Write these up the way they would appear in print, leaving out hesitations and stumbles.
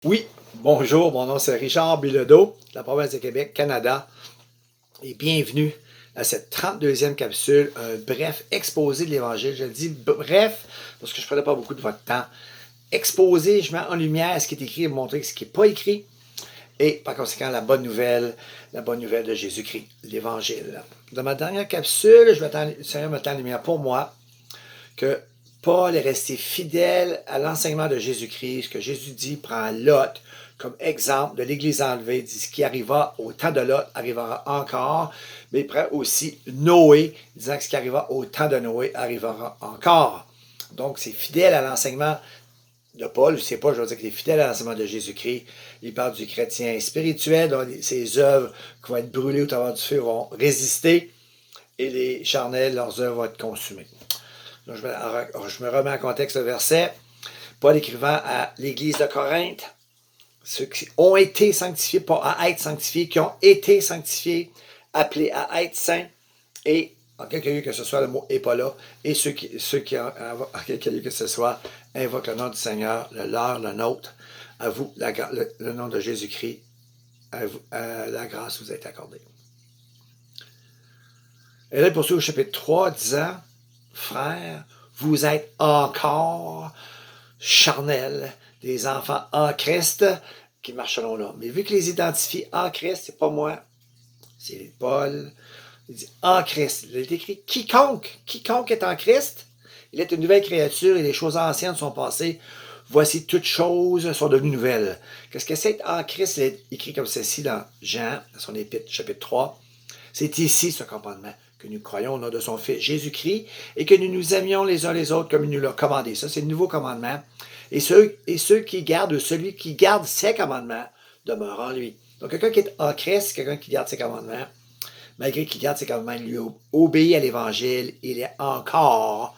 Oui, bonjour, mon nom c'est Richard Bilodeau, de la province de Québec, Canada, et bienvenue à cette 32e capsule, un bref exposé de l'Évangile. Je le dis bref parce que je ne prenais pas beaucoup de votre temps. Exposé, je mets en lumière ce qui est écrit et montrer ce qui n'est pas écrit, et par conséquent la bonne nouvelle de Jésus-Christ, l'Évangile. Dans ma dernière capsule, le Seigneur me tend en lumière pour moi que Paul est resté fidèle à l'enseignement de Jésus-Christ, ce que Jésus dit, prend Lot comme exemple de l'Église enlevée, dit ce qui arriva au temps de Lot arrivera encore, mais il prend aussi Noé, disant que ce qui arriva au temps de Noé arrivera encore. Donc, c'est fidèle à l'enseignement de Paul, c'est pas, je veux dire qu'il est fidèle à l'enseignement de Jésus-Christ. Il parle du chrétien spirituel, dont ses œuvres qui vont être brûlées au travers du feu vont résister, et les charnels, leurs œuvres vont être consumées. Donc, je me remets en contexte le verset. Paul écrivant à l'église de Corinthe, ceux qui ont été sanctifiés, pas à être sanctifiés, qui ont été sanctifiés, appelés à être saints, et en quelque lieu que ce soit, le mot n'est pas là, et ceux qui en quelque lieu que ce soit, invoquent le nom du Seigneur, le leur, le nôtre, à vous, le nom de Jésus-Christ, la grâce vous est accordée. Et là, il poursuit au chapitre 3, disant, frères, vous êtes encore charnels, des enfants en Christ qui marchent selon l'homme. Mais vu que les identifie en Christ, c'est pas moi, c'est Paul. Il dit en Christ. Il est écrit quiconque est en Christ, il est une nouvelle créature et les choses anciennes sont passées. Voici toutes choses sont devenues nouvelles. Qu'est-ce que c'est en Christ? Il est écrit comme ceci dans Jean, dans son épître, chapitre 3. C'est ici ce commandement, que nous croyons au nom de son Fils Jésus-Christ et que nous nous aimions les uns les autres comme il nous l'a commandé. Ça, c'est le nouveau commandement. Et ceux qui gardent, celui qui garde ses commandements, demeure en lui. Donc, quelqu'un qui est en Christ, c'est quelqu'un qui garde ses commandements. Malgré qu'il garde ses commandements, il lui obéit à l'Évangile. Il est encore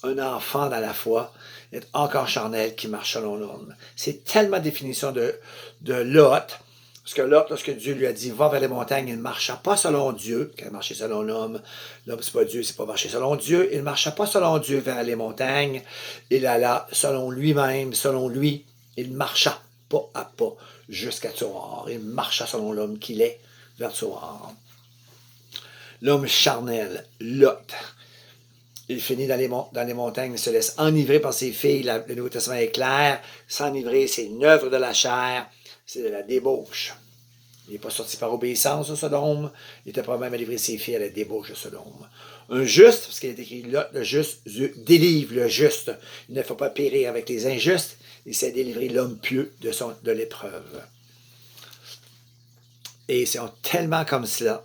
un enfant dans la foi. Il est encore charnel qui marche selon l'homme. C'est tellement définition de Lot. Parce que Lot, lorsque Dieu lui a dit, va vers les montagnes, il ne marcha pas selon Dieu, quand il marchait selon l'homme. L'homme, c'est pas Dieu, c'est pas marcher selon Dieu. Il ne marcha pas selon Dieu vers les montagnes. Il alla selon lui-même, selon lui. Il marcha pas à pas jusqu'à Tsoar. Il marcha selon l'homme qu'il est vers Tsoar. L'homme charnel, Lot. Il finit dans les montagnes, il se laisse enivrer par ses filles. Le Nouveau Testament est clair. S'enivrer, c'est une œuvre de la chair. C'est de la débauche. Il n'est pas sorti par obéissance au Sodome. Il était probablement à livrer ses filles à la débauche de Sodome. Un juste, parce qu'il est écrit là, le juste délivre le juste. Il ne faut pas périr avec les injustes. Il sait délivrer l'homme pieux de l'épreuve. Et c'est tellement comme cela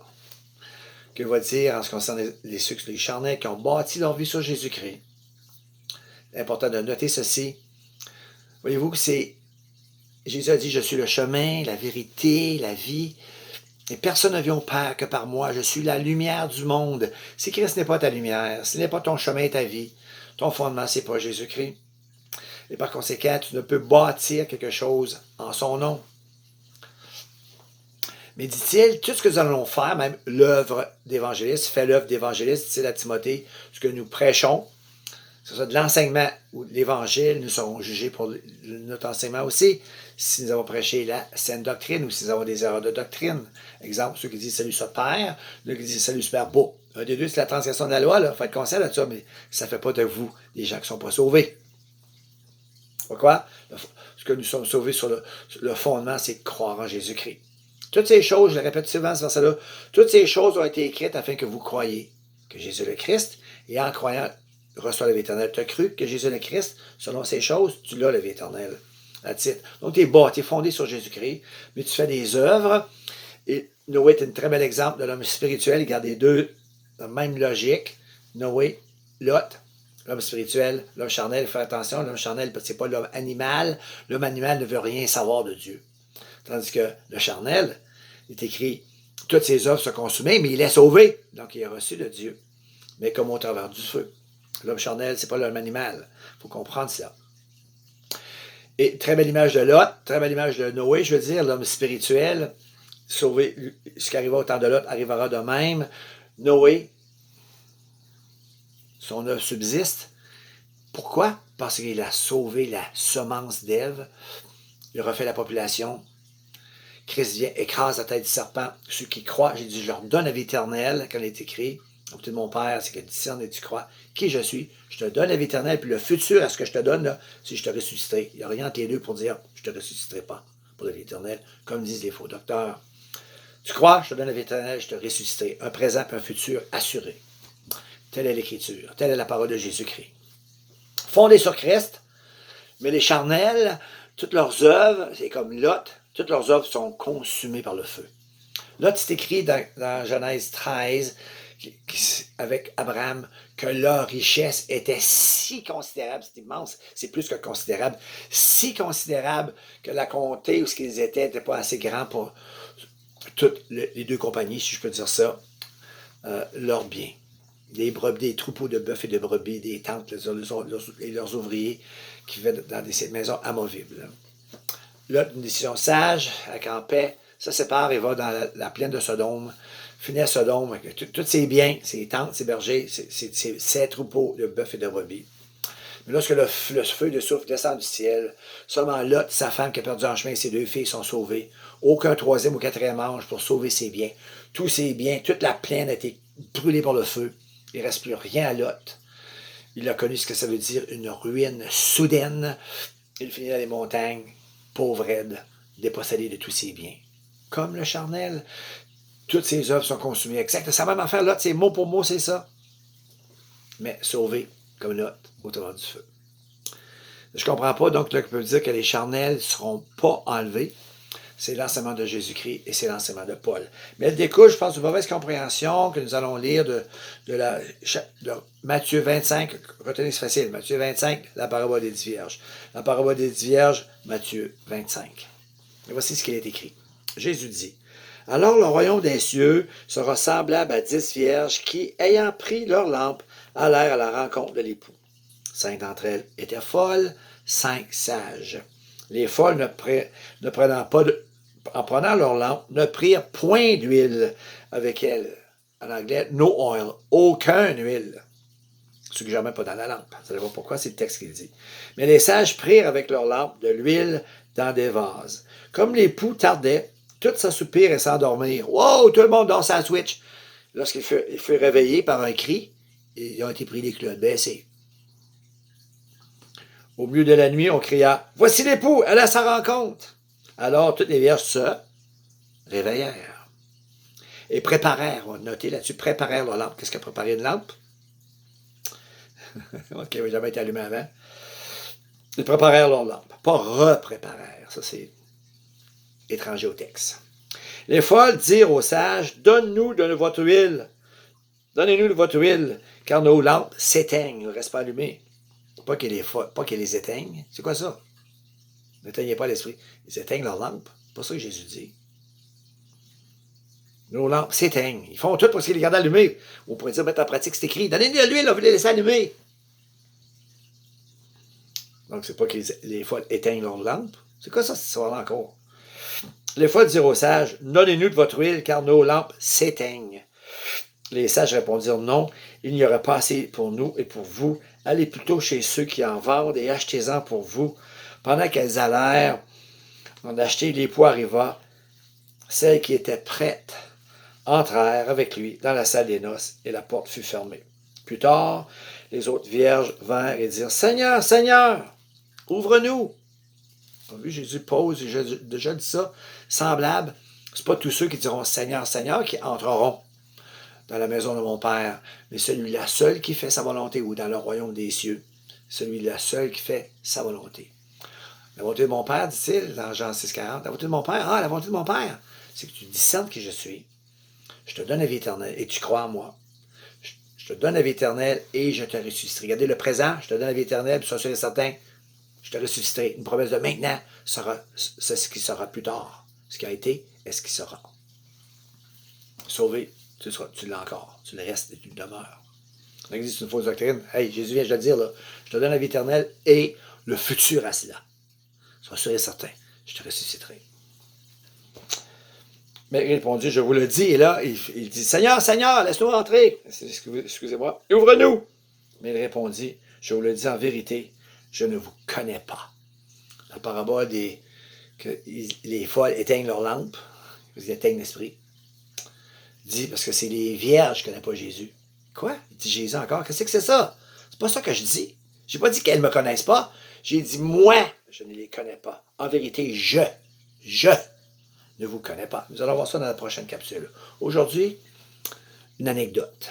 que va dire en ce qui concerne les charnels qui ont bâti leur vie sur Jésus-Christ. C'est important de noter ceci. Voyez-vous que Jésus a dit, je suis le chemin, la vérité, la vie. Et personne ne vient au Père que par moi. Je suis la lumière du monde. Si Christ n'est pas ta lumière, ce n'est pas ton chemin et ta vie, ton fondement, ce n'est pas Jésus-Christ. Et par conséquent, tu ne peux bâtir quelque chose en son nom. Mais dit-il, tout ce que nous allons faire, même l'œuvre d'évangéliste, fait l'œuvre d'évangéliste, dit-il à Timothée, ce que nous prêchons, que ce soit de l'enseignement ou de l'évangile, nous serons jugés pour notre enseignement aussi, si nous avons prêché la saine doctrine ou si nous avons des erreurs de doctrine. Exemple, ceux qui disent salut sur Père, ceux qui disent salut super beau. Un des deux, c'est la transgression de la loi, il faut être conscient de ça, mais ça ne fait pas de vous des gens qui ne sont pas sauvés. Pourquoi? Ce que nous sommes sauvés sur le fondement, c'est de croire en Jésus-Christ. Toutes ces choses, je le répète souvent ce verset-là, toutes ces choses ont été écrites afin que vous croyiez que Jésus le Christ, et en croyant, reçois la vie éternelle. Tu as cru que Jésus le Christ, selon ces choses, tu l'as la vie éternelle. Donc, tu es fondé sur Jésus-Christ, mais tu fais des œuvres. Et Noé est un très bel exemple de l'homme spirituel. Il garde les deux, la même logique. Noé, Lot, l'homme spirituel, l'homme charnel. Il faut faire attention, l'homme charnel, ce n'est pas l'homme animal. L'homme animal ne veut rien savoir de Dieu. Tandis que le charnel, il est écrit, toutes ses œuvres sont consumées, mais il est sauvé. Donc, il est reçu de Dieu. Mais comme au travers du feu. L'homme charnel, ce n'est pas l'homme animal. Il faut comprendre ça. Et très belle image de Lot, très belle image de Noé, je veux dire, l'homme spirituel, sauvé, ce qui arriva au temps de Lot arrivera de même. Noé, son œuvre subsiste. Pourquoi? Parce qu'il a sauvé la semence d'Ève. il refait la population. Christ vient, écrase la tête du serpent. Ceux qui croient, j'ai dit, je leur donne la vie éternelle, quand il est écrit. La côté de mon Père, c'est que discerne et tu crois qui je suis. Je te donne la vie éternelle, puis le futur à ce que je te donne, là, c'est que je te ressusciterai. Il n'y a rien entre les deux pour dire je ne te ressusciterai pas pour la vie éternelle, comme disent les faux docteurs. Tu crois, je te donne la vie éternelle, je te ressusciterai. Un présent et un futur assuré. Telle est l'Écriture, telle est la parole de Jésus-Christ. Fondés sur Christ, mais les charnels, toutes leurs œuvres, c'est comme Lot, toutes leurs œuvres sont consumées par le feu. Lot, c'est écrit dans Genèse 13, avec Abraham, que leur richesse était si considérable, c'est immense, c'est plus que considérable, si considérable que la comté où ce qu'ils étaient n'était pas assez grand pour toutes les deux compagnies, si je peux dire ça, leurs biens. Des brebis, des troupeaux de bœufs et de brebis, des tentes et leurs ouvriers qui vivaient dans des maisons amovibles. Là, une décision sage, avec en paix, se sépare et va dans la plaine de Sodome, finit à Sodome avec tous ses biens, ses tentes, ses bergers, ses troupeaux de bœufs et de brebis. Mais lorsque le feu de soufre descend du ciel, seulement Lot, sa femme qui a perdu en chemin, et ses deux filles sont sauvées. Aucun troisième ou quatrième ange pour sauver ses biens. Tous ses biens, toute la plaine a été brûlée par le feu. Il ne reste plus rien à Lot. Il a connu ce que ça veut dire, une ruine soudaine. Il finit dans les montagnes, pauvre raide, dépossédé de tous ses biens. Comme le charnel, toutes ses œuvres sont consumées. Exact, c'est la même affaire, Lot, c'est mot pour mot, c'est ça. Mais sauvé, comme Lot, au travers du feu. Je ne comprends pas, donc, là, qu'on peut dire que les charnels ne seront pas enlevés. C'est l'enseignement de Jésus-Christ et c'est l'enseignement de Paul. Mais elle découle, je pense, d'une mauvaise compréhension que nous allons lire de Matthieu 25. Retenez, c'est facile. Matthieu 25, la parabole des 10 vierges. La parabole des 10 vierges, Matthieu 25. Et voici ce qu'il est écrit. Jésus dit, « Alors le royaume des cieux sera semblable à 10 vierges qui, ayant pris leur lampe, allèrent à la rencontre de l'époux. 5 d'entre elles étaient folles, 5 sages. Les folles ne prenant pas en prenant leur lampe, ne prirent point d'huile avec elles. En anglais, no oil, aucun huile. Suggérément pas dans la lampe. Vous allez voir pourquoi, c'est le texte qui le dit. Mais les sages prirent avec leur lampe de l'huile dans des vases. Comme l'époux tardait, tous s'assoupirent et s'endormirent. Wow, tout le monde dort sa switch. Lorsqu'il fut réveillé par un cri, ils ont été pris les cloches baissées. Au milieu de la nuit, on cria « Voici l'époux, allez à sa rencontre !» Alors, toutes les vierges se réveillèrent et préparèrent, on va noter là-dessus, préparèrent leur lampe. Qu'est-ce qu'a préparé une lampe? Qui n'avait jamais été allumée avant. Ils préparèrent leur lampe, pas repréparèrent. Ça, c'est étranger au texte. Les folles dirent aux sages « Donne-nous de votre huile. Donnez-nous de votre huile, car nos lampes s'éteignent, ne restent pas allumées. » Pas qu'elles les éteignent. C'est quoi ça? N'éteignez pas l'esprit. Ils éteignent leurs lampes. C'est pas ça que Jésus dit. Nos lampes s'éteignent. Ils font tout pour qu'ils les gardent allumées. On pourrait dire, mettre en pratique, c'est écrit. Donnez-nous de l'huile, vous les laissez allumer. Donc, c'est pas que les folles éteignent leurs lampes. C'est quoi ça, cette histoire-là encore? Les folles dirent aux sages, donnez-nous de votre huile, car nos lampes s'éteignent. Les sages répondirent non, il n'y aurait pas assez pour nous et pour vous. Allez plutôt chez ceux qui en vendent et achetez-en pour vous. Pendant qu'elles allèrent en acheter, l'époux arriva. Celles qui étaient prêtes entrèrent avec lui dans la salle des noces et la porte fut fermée. Plus tard, les autres vierges vinrent et dirent, « Seigneur, Seigneur, ouvre-nous! » On a vu, Jésus pose, j'ai déjà dit ça, semblable. Ce n'est pas tous ceux qui diront, « Seigneur, Seigneur » qui entreront dans la maison de mon Père, mais celui-là seul qui fait sa volonté, ou dans le royaume des cieux, celui-là seul qui fait sa volonté. La volonté de mon Père, dit-il, dans Jean 6,40, la volonté de mon Père, la volonté de mon Père, c'est que tu discernes qui je suis. Je te donne la vie éternelle et tu crois en moi. Je te donne la vie éternelle et je te ressusciterai. Regardez le présent, je te donne la vie éternelle, puis sois sûr et certain, je te ressusciterai. Une promesse de maintenant, c'est ce qui sera plus tard. Ce qui a été est ce qui sera. Sauvé, tu l'as encore. Tu le restes et tu le demeures. On existe une fausse doctrine. Hey, Jésus vient de le dire, là. Je te donne la vie éternelle et le futur à cela. Sois sûr et certain, je te ressusciterai. Mais il répondit, je vous le dis, et là, il dit, Seigneur, Seigneur, laisse-nous entrer. Excusez-moi, ouvre-nous. Mais il répondit, je vous le dis en vérité, je ne vous connais pas. La parabole des que les folles éteignent leur lampe, ils éteignent l'esprit. Il dit, parce que c'est les vierges qui ne connaissent pas Jésus. Quoi? Il dit Jésus encore, qu'est-ce que c'est ça? C'est pas ça que je dis. J'ai pas dit qu'elles ne me connaissent pas. J'ai dit, moi, je ne les connais pas. En vérité, je ne vous connais pas. Nous allons voir ça dans la prochaine capsule. Aujourd'hui, une anecdote.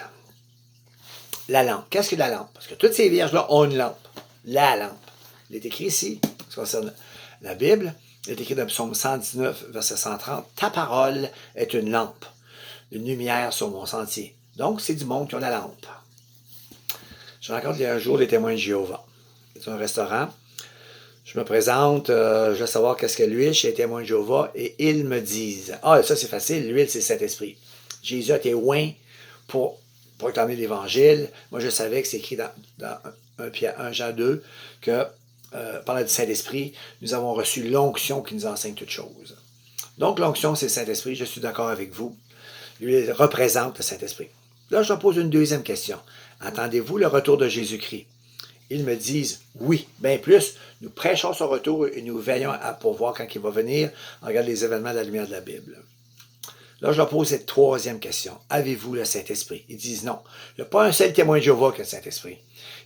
La lampe. Qu'est-ce que la lampe? Parce que toutes ces vierges-là ont une lampe. La lampe. Il est écrit ici, en ce qui concerne la Bible, il est écrit dans le psaume 119, verset 130, « Ta parole est une lampe, une lumière sur mon sentier. » Donc, c'est du monde qui a la lampe. Je rencontre il y a un jour les témoins de Jéhovah. C'est un restaurant. Je me présente, je veux savoir qu'est-ce que l'huile chez les témoins de Jéhovah, et ils me disent, ah, ça c'est facile, l'huile c'est le Saint-Esprit. Jésus a été oint pour proclamer l'Évangile. Moi, je savais que c'est écrit dans 1 Jean 2 que par le Saint-Esprit, nous avons reçu l'onction qui nous enseigne toutes choses. Donc, l'onction, c'est le Saint-Esprit. Je suis d'accord avec vous. L'huile représente le Saint-Esprit. Là, je leur pose une deuxième question. Attendez-vous le retour de Jésus-Christ? Ils me disent oui. Bien plus, nous prêchons son retour et nous veillons pour voir quand il va venir. On regarde les événements de la lumière de la Bible. Là, je leur pose cette troisième question. Avez-vous le Saint-Esprit? Ils disent non. Il n'y a pas un seul témoin de Jéhovah qui a le Saint-Esprit.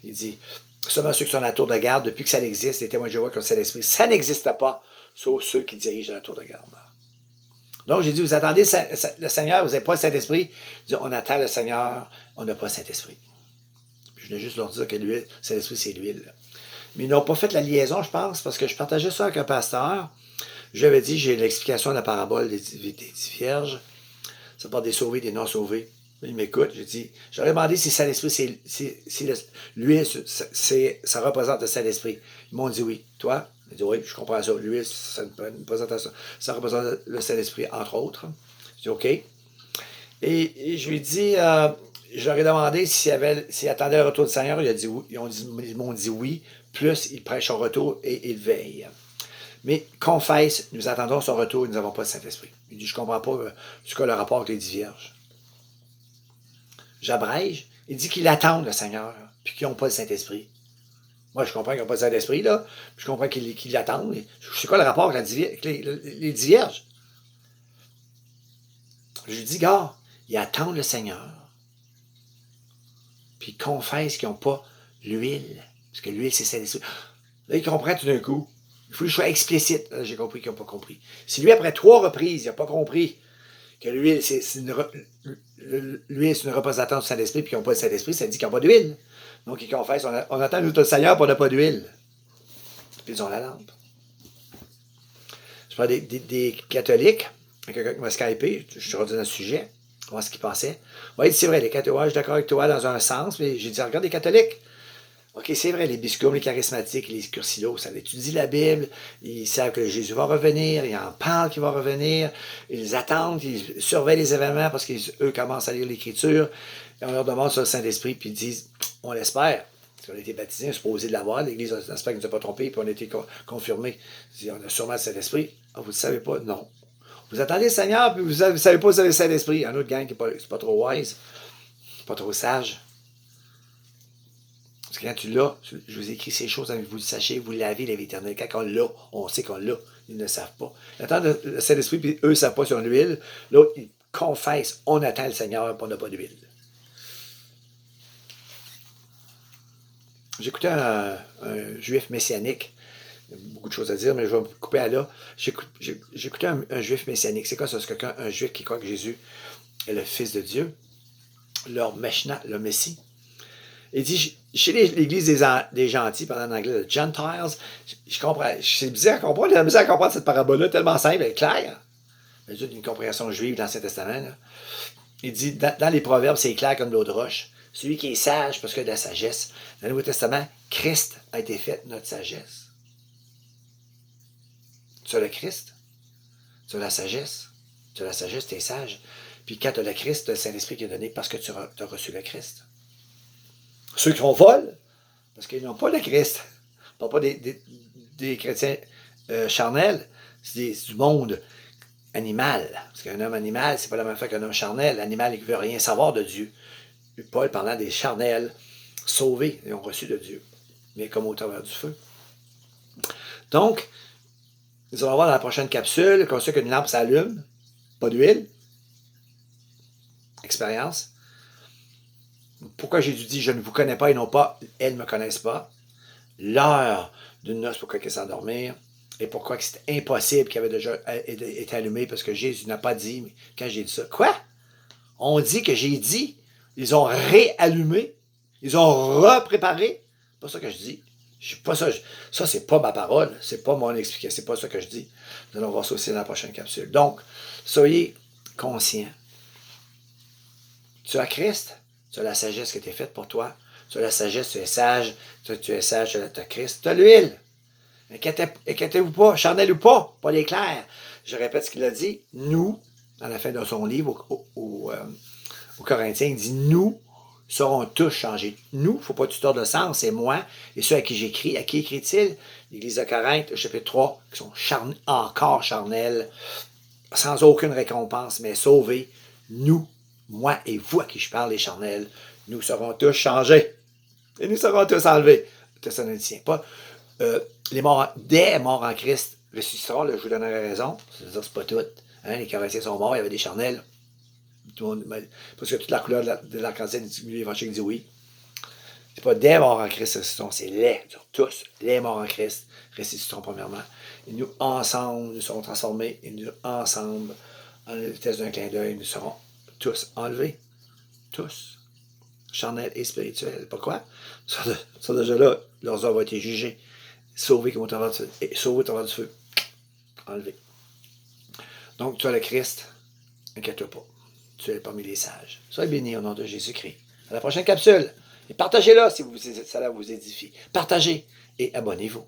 Il dit, seulement ceux qui sont à la tour de garde, depuis que ça existe, les témoins de Jéhovah qui ont le Saint-Esprit, ça n'existe pas, sauf ceux qui dirigent la tour de garde. Donc, j'ai dit, vous attendez le Seigneur, vous n'avez pas le Saint-Esprit? Je dis, on attend le Seigneur, on n'a pas le Saint-Esprit. Je voulais juste leur dire que l'huile, le Saint-Esprit, c'est l'huile. Mais ils n'ont pas fait la liaison, je pense, parce que je partageais ça avec un pasteur. Je lui avais dit, j'ai l'explication de la parabole des 10 vierges. Ça parle des sauvés, des non-sauvés. Il m'écoute, j'ai dit, j'aurais demandé si le Saint-Esprit, l'huile, ça représente le Saint-Esprit. Ils m'ont dit oui. Toi? Il dit oui, je comprends ça. L'huile, ça représente le Saint-Esprit, entre autres. J'ai dit OK. Et je lui ai dit, je leur ai demandé s'ils attendaient le retour du Seigneur. Ils m'ont dit oui. Plus, ils prêchent son retour et ils veillent. Mais confesse, nous attendons son retour et nous n'avons pas le Saint-Esprit. Il dit, je ne comprends pas ce qu'a le rapport avec les 10 vierges. J'abrège. Il dit qu'ils attendent le Seigneur, puis qu'ils n'ont pas le Saint-Esprit. Moi, je comprends qu'ils n'ont pas le Saint-Esprit, là. Je comprends qu'ils l'attendent. C'est quoi le rapport avec les 10 vierges? Je lui dis, gars, ils attendent le Seigneur, puis ils confessent qu'ils n'ont pas l'huile. Parce que l'huile, c'est le Saint-Esprit. Là, ils comprennent tout d'un coup. Il faut que je sois explicite. Là, j'ai compris qu'ils n'ont pas compris. Si lui, après 3 reprises, il n'a pas compris que l'huile, c'est une représentation du Saint-Esprit, puis qu'ils n'ont pas le Saint-Esprit, ça dit qu'ils n'ont pas d'huile. Donc, ils confessent, on attend le Seigneur, puis on n'a pas d'huile. Puis ils ont la lampe. Je parle des catholiques, quelqu'un qui m'a skypé, je suis rendu dans le sujet, voir ce qu'il pensait. Oui, c'est vrai, les catholiques, ouais, je suis d'accord avec toi dans un sens, mais j'ai dit, regarde les catholiques. OK, c'est vrai, les biscoups, les charismatiques, les cursilos, ça étudie la Bible, ils savent que Jésus va revenir, ils en parlent qu'il va revenir, ils attendent, ils surveillent les événements parce qu'eux commencent à lire l'Écriture, et on leur demande sur le Saint-Esprit, puis ils disent, on l'espère, parce qu'on a été baptisés, on est supposé de l'avoir, l'Église, on espère qu'elle ne nous a pas trompés, puis on a été confirmés. On a sûrement le Saint-Esprit. Ah, vous ne le savez pas? Non. Vous attendez le Seigneur, puis vous ne savez pas si vous avez le Saint-Esprit. Il y a un autre gang qui n'est pas trop wise, pas trop sage. Parce que quand tu l'as, je vous ai écrit ces choses, vous le sachez, vous l'avez, la vie éternelle. Quand on l'a, on sait qu'on l'a. Ils ne le savent pas. Ils attendent le Saint-Esprit, puis eux ne savent pas sur l'huile. L'autre, ils confessent, on attend le Seigneur, puis on n'a pas d'huile. J'écoutais un juif messianique. Il y a beaucoup de choses à dire, mais je vais me couper à là. J'écoutais un juif messianique. C'est quoi ça? C'est un juif qui croit que Jésus est le Fils de Dieu, leur Meshna, le Messie. Il dit, chez l'Église des gentils, parlant en anglais, de Gentiles, je comprends, c'est bizarre à comprendre, j'ai la misère à comprendre cette parabole-là, tellement simple et claire. Il y a une compréhension juive dans l'Ancien Testament. Là. Il dit, dans les Proverbes, c'est clair comme l'eau de roche. Celui qui est sage, parce qu'il a de la sagesse. Dans le Nouveau Testament, Christ a été fait notre sagesse. Tu as le Christ, tu as la sagesse. Tu as la sagesse, tu es sage. Puis quand tu as le Christ, tu as le Saint-Esprit qui est donné parce que tu as reçu le Christ. Ceux qui ont vol, parce qu'ils n'ont pas le Christ. On ne parle pas des chrétiens charnels, c'est du monde animal. Parce qu'un homme animal, c'est pas la même chose qu'un homme charnel. L'animal, il ne veut rien savoir de Dieu. Paul parlant des charnels sauvés, ils ont reçu de Dieu, mais comme au travers du feu. Donc, Nous allons voir dans la prochaine capsule, comme ça qu'une lampe s'allume, pas d'huile. Expérience. Pourquoi Jésus dit, je ne vous connais pas et non pas, elles ne me connaissent pas. L'heure d'une noce, pourquoi qu'elle s'endormir. Et pourquoi que c'était impossible qu'elle avait déjà été allumée, parce que Jésus n'a pas dit, mais quand j'ai dit ça, quoi? On dit que j'ai dit, ils ont réallumé, ils ont repréparé. C'est pas ça que je dis. Je suis pas ça. Ça, c'est pas ma parole, c'est pas mon explication, c'est pas ça que je dis. Nous allons voir ça aussi dans la prochaine capsule. Donc, soyez conscients. Tu as Christ, tu as la sagesse qui a été faite pour toi, tu as la sagesse, tu es sage, tu es sage, tu as Christ, tu as l'huile. Inquiétez-vous pas, charnel ou pas l'éclair. Je répète ce qu'il a dit. Nous, à la fin de son livre aux Corinthiens, il dit nous serons tous changés. Nous, il ne faut pas que tu tordes le sens, c'est moi et ceux à qui j'écris. À qui écrit-il? L'Église de Corinthe, chapitre 3, qui sont encore charnels, sans aucune récompense, mais sauvés. Nous, moi et vous à qui je parle, les charnels, nous serons tous changés. Et nous serons tous enlevés. Thessaloniciens, pas. Des morts en Christ ressusciteront, là, je vous donnerai raison. C'est-à-dire, c'est pas tout. Hein, les Corinthiens sont morts, il y avait des charnels. Tout le monde, parce que toute la couleur de l'arc-en-ciel du milieu évangélique dit oui. C'est pas des morts en Christ ressusciteront, c'est les, tous, les morts en Christ ressusciteront premièrement. Et nous, ensemble, nous serons transformés, et nous, ensemble, en la vitesse d'un clin d'œil, nous serons tous enlevés. Tous. Charnels et spirituels. Pourquoi? Ils sont déjà là, leurs œuvres ont été jugées. Sauvés comme au travers du feu. Et sauvés au travers du feu. Enlevés. Donc, tu as le Christ. Inquiète-toi pas. Tu es parmi les sages. Soyez bénis au nom de Jésus-Christ. À la prochaine capsule. Et partagez-la si ça vous édifie. Partagez et abonnez-vous.